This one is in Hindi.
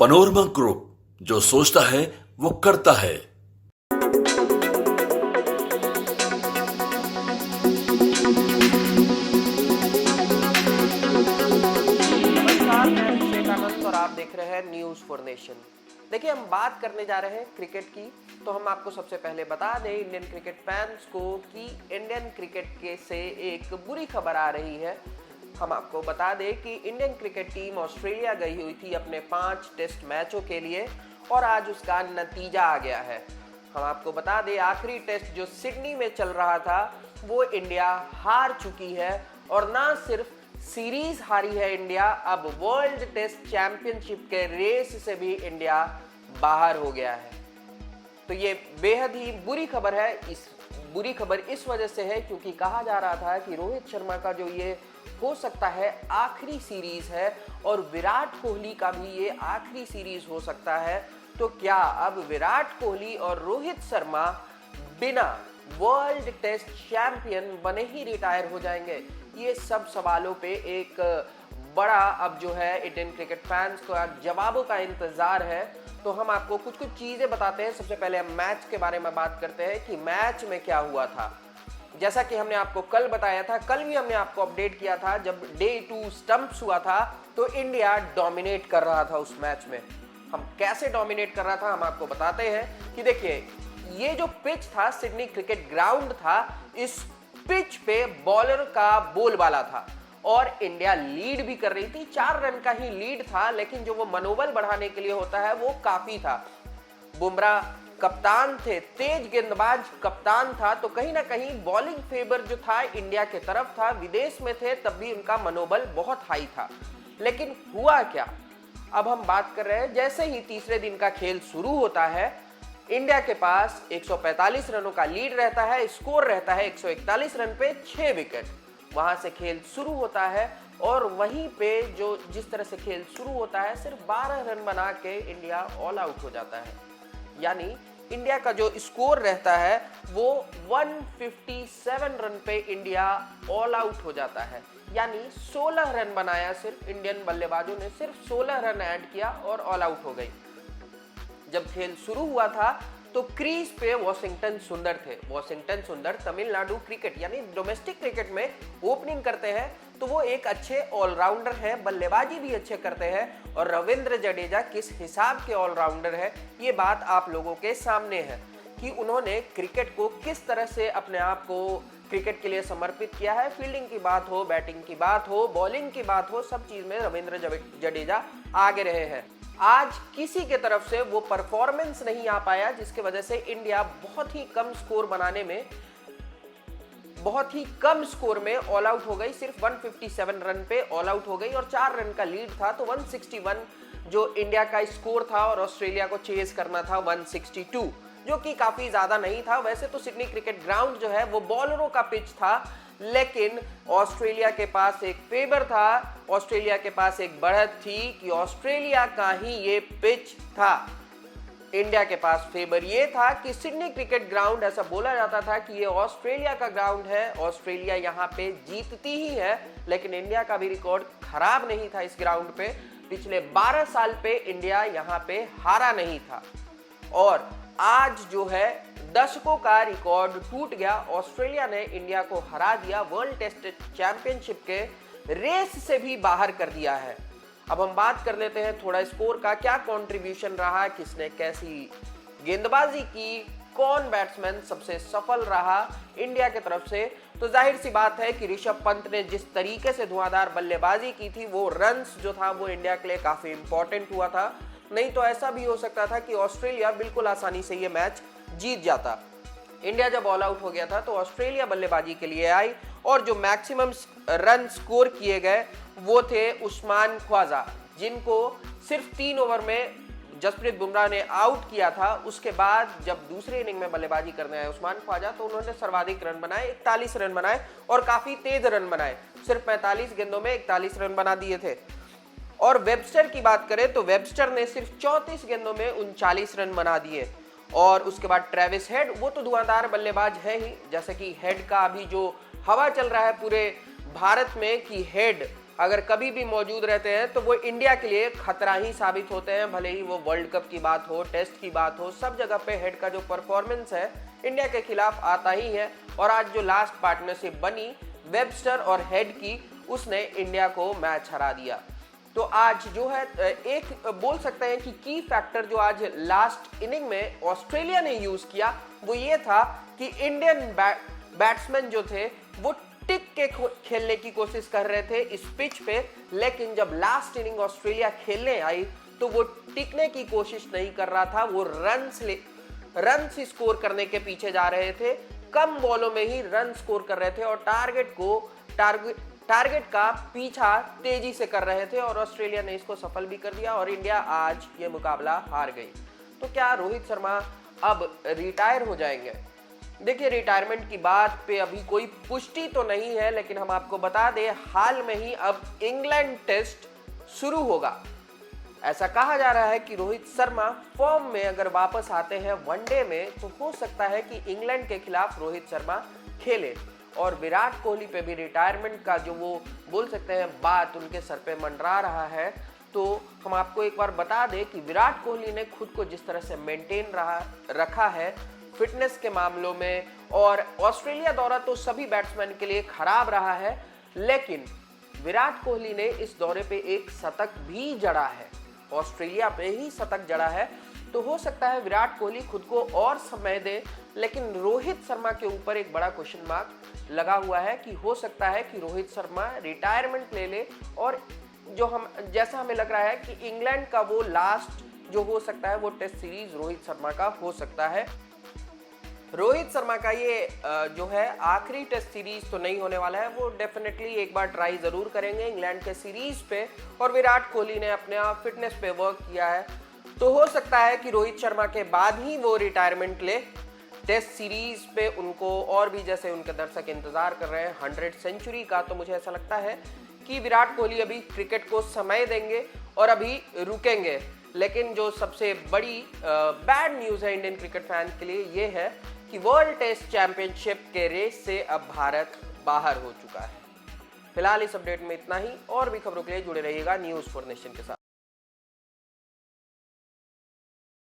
पनोरमा ग्रुप, जो सोचता है वो करता है। नमस्कार, मैं अभिषेक आनंद और आप देख रहे हैं न्यूज फॉर नेशन। देखिए, हम बात करने जा रहे हैं क्रिकेट की। तो हम आपको सबसे पहले बता दें इंडियन क्रिकेट फैंस को कि इंडियन क्रिकेट के से एक बुरी खबर आ रही है। हम आपको बता दें कि इंडियन क्रिकेट टीम ऑस्ट्रेलिया गई हुई थी अपने 5 टेस्ट मैचों के लिए और आज उसका नतीजा आ गया है। हम आपको बता दें आखिरी टेस्ट जो सिडनी में चल रहा था वो इंडिया हार चुकी है और ना सिर्फ सीरीज हारी है इंडिया, अब वर्ल्ड टेस्ट चैंपियनशिप के रेस से भी इंडिया बाहर हो गया है। तो ये बेहद ही बुरी खबर है। इस बुरी खबर इस वजह से है क्योंकि कहा जा रहा था कि रोहित शर्मा का जो ये हो सकता है आखिरी सीरीज है और विराट कोहली का भी ये आखिरी सीरीज हो सकता है। तो क्या अब विराट कोहली और रोहित शर्मा बिना वर्ल्ड टेस्ट चैंपियन बने ही रिटायर हो जाएंगे? ये सब सवालों पे एक बड़ा अब जो है इंडियन क्रिकेट फैंस को जवाबों का इंतजार है। तो हम आपको कुछ चीजें बताते हैं। सबसे पहले हम मैच के बारे में बात करते हैं कि मैच में क्या हुआ था। जैसा कि हमने आपको कल बताया था, कल भी हमने आपको अपडेट किया था, जब डे 2 स्टंप्स हुआ था तो इंडिया डोमिनेट कर रहा था उस मैच में। हम कैसे डोमिनेट कर रहा था हम आपको बताते हैं कि देखिए, ये जो पिच था सिडनी क्रिकेट ग्राउंड था, इस पिच पे बॉलर का बोलबाला था और इंडिया लीड भी कर रही थी। 4 रन का ही लीड था, लेकिन जो वो मनोबल बढ़ाने के लिए होता है वो काफी था। बुमराह कप्तान थे, तेज गेंदबाज कप्तान था, तो कहीं ना कहीं बॉलिंग फेवर जो था इंडिया के तरफ था। विदेश में थे तब भी उनका मनोबल बहुत हाई था। लेकिन हुआ क्या, अब हम बात कर रहे हैं जैसे ही तीसरे दिन का खेल शुरू होता है, इंडिया के पास 145 रनों का लीड रहता है, स्कोर रहता है 141 रन पे 6 विकेट। वहां से खेल शुरू होता है और वहीं पे जो जिस तरह से खेल शुरू होता है सिर्फ 12 रन बना के इंडिया ऑल आउट हो जाता है। यानी इंडिया का जो स्कोर रहता है वो 157 रन पे इंडिया ऑल आउट हो जाता है। यानी 16 रन बनाया, सिर्फ इंडियन बल्लेबाजों ने सिर्फ 16 रन ऐड किया और ऑल आउट हो गई। जब खेल शुरू हुआ था तो क्रीज पे वॉशिंगटन सुंदर थे। वॉशिंगटन सुंदर तमिलनाडु क्रिकेट यानी डोमेस्टिक क्रिकेट में ओपनिंग करते हैं, तो वो एक अच्छे ऑलराउंडर हैं, बल्लेबाजी भी अच्छे करते हैं। और रविंद्र जडेजा किस हिसाब के ऑलराउंडर है ये बात आप लोगों के सामने है कि उन्होंने क्रिकेट को किस तरह से अपने आप को क्रिकेट के लिए समर्पित किया है। फील्डिंग की बात हो, बैटिंग की बात हो, बॉलिंग की बात हो, सब चीज में रविंद्र जडेजा आगे रहे हैं। आज किसी के तरफ से वो परफॉर्मेंस नहीं आ पाया, जिसकी वजह से इंडिया बहुत ही कम स्कोर में ऑल आउट हो गई। सिर्फ 157 रन पे ऑल आउट हो गई और 4 रन का लीड था। तो 161 जो इंडिया का स्कोर था और ऑस्ट्रेलिया को चेज करना था 162, जो कि काफी ज्यादा नहीं था। वैसे तो सिडनी क्रिकेट ग्राउंड जो है वो बॉलरों का पिच था, लेकिन ऑस्ट्रेलिया के पास एक फेवर था, ऑस्ट्रेलिया के पास एक बढ़त थी कि ऑस्ट्रेलिया का ही ये पिच था। इंडिया के पास फेवर ये था कि सिडनी क्रिकेट ग्राउंड, ऐसा बोला जाता था कि ये ऑस्ट्रेलिया का ग्राउंड है, ऑस्ट्रेलिया यहाँ पे जीतती ही है। लेकिन इंडिया का भी रिकॉर्ड खराब नहीं था इस ग्राउंड पे। पिछले 12 साल पे इंडिया यहाँ पे हारा नहीं था और आज जो है दशकों का रिकॉर्ड टूट गया। ऑस्ट्रेलिया ने इंडिया को हरा दिया, वर्ल्ड टेस्ट चैंपियनशिप के रेस से भी बाहर कर दिया है। अब हम बात कर लेते हैं थोड़ा स्कोर का, क्या कंट्रीब्यूशन रहा, किसने कैसी गेंदबाजी की, कौन बैट्समैन सबसे सफल रहा इंडिया की तरफ से। तो जाहिर सी बात है कि ऋषभ पंत ने जिस तरीके से धुआंधार बल्लेबाजी की थी, वो रन्स जो था वो इंडिया के लिए काफी इंपॉर्टेंट हुआ था। नहीं तो ऐसा भी हो सकता था कि ऑस्ट्रेलिया बिल्कुल आसानी से ये मैच जीत जाता। इंडिया जब ऑल आउट हो गया था तो ऑस्ट्रेलिया बल्लेबाजी के लिए आई और जो मैक्सिमम रन स्कोर किए गए वो थे उस्मान ख्वाजा, जिनको सिर्फ 3 ओवर में जसप्रीत बुमराह ने आउट किया था। उसके बाद जब दूसरे इनिंग में बल्लेबाजी करने आए उस्मान ख्वाजा, तो उन्होंने सर्वाधिक रन बनाए, 41 रन बनाए और काफी तेज रन बनाए। सिर्फ 45 गेंदों में 41 रन बना दिए थे। और वेबस्टर की बात करें तो वेबस्टर ने सिर्फ 34 गेंदों में 39 रन बना दिए। और उसके बाद ट्रेविस हेड, वो तो धुआंधार बल्लेबाज है ही, जैसे कि हेड का अभी जो हवा चल रहा है पूरे भारत में कि हेड अगर कभी भी मौजूद रहते हैं तो वो इंडिया के लिए खतरा ही साबित होते हैं। भले ही वो वर्ल्ड कप की बात हो, टेस्ट की बात हो, सब जगह पे हेड का जो परफॉर्मेंस है इंडिया के खिलाफ आता ही है। और आज जो लास्ट पार्टनरशिप बनी वेबस्टर और हेड की, उसने इंडिया को मैच हरा दिया। तो आज जो है एक बोल सकते हैं कि की फैक्टर जो आज लास्ट इनिंग में ऑस्ट्रेलिया ने यूज किया वो ये था कि इंडियन बैट्समैन जो थे वो टिक के खेलने की कोशिश कर रहे थे इस पिच पे, लेकिन जब लास्ट इनिंग ऑस्ट्रेलिया खेलने आई तो वो टिकने की कोशिश नहीं कर रहा था, वो रन स्कोर करने के पीछे जा रहे थे, कम बॉलों में ही रन स्कोर कर रहे थे और टारगेट का पीछा तेजी से कर रहे थे और ऑस्ट्रेलिया ने इसको सफल भी कर दिया और इंडिया आज ये मुकाबला हार गई। तो क्या रोहित शर्मा अब रिटायर हो जाएंगे? देखिए, रिटायरमेंट की बात पे अभी कोई पुष्टि तो नहीं है, लेकिन हम आपको बता दें हाल में ही अब इंग्लैंड टेस्ट शुरू होगा। ऐसा कहा जा रहा है कि रोहित शर्मा फॉर्म में अगर वापस आते हैं वनडे में तो हो सकता है कि इंग्लैंड के खिलाफ रोहित शर्मा खेले। और विराट कोहली पे भी रिटायरमेंट का जो वो बोल सकते हैं बात उनके सर पे मंडरा रहा है, तो हम आपको एक बार बता दें कि विराट कोहली ने खुद को जिस तरह से मेंटेन रखा है फिटनेस के मामलों में, और ऑस्ट्रेलिया दौरा तो सभी बैट्समैन के लिए खराब रहा है, लेकिन विराट कोहली ने इस दौरे पे एक शतक भी जड़ा है, ऑस्ट्रेलिया पे ही शतक जड़ा है। तो हो सकता है विराट कोहली खुद को और समय दे, लेकिन रोहित शर्मा के ऊपर एक बड़ा क्वेश्चन मार्क लगा हुआ है कि हो सकता है कि रोहित शर्मा रिटायरमेंट ले ले और जैसा हमें लग रहा है कि इंग्लैंड का वो लास्ट जो हो सकता है वो टेस्ट सीरीज रोहित शर्मा का हो सकता है। रोहित शर्मा का ये जो है आखिरी टेस्ट सीरीज तो नहीं होने वाला है, वो डेफिनेटली एक बार ट्राई जरूर करेंगे इंग्लैंड के सीरीज पे, और विराट कोहली ने अपने फिटनेस पे वर्क किया है तो हो सकता है कि रोहित शर्मा के बाद ही वो रिटायरमेंट ले। टेस्ट सीरीज पे उनको और भी जैसे उनके दर्शक इंतजार कर रहे हैं 100 सेंचुरी का, तो मुझे ऐसा लगता है कि विराट कोहली अभी क्रिकेट को समय देंगे और अभी रुकेंगे। लेकिन जो सबसे बड़ी बैड न्यूज़ है इंडियन क्रिकेट फैन के लिए ये है कि वर्ल्ड टेस्ट चैंपियनशिप के रेस से अब भारत बाहर हो चुका है। फिलहाल इस अपडेट में इतना ही, और भी खबरों के लिए जुड़े रहिएगा न्यूज़ फॉर नेशन के साथ।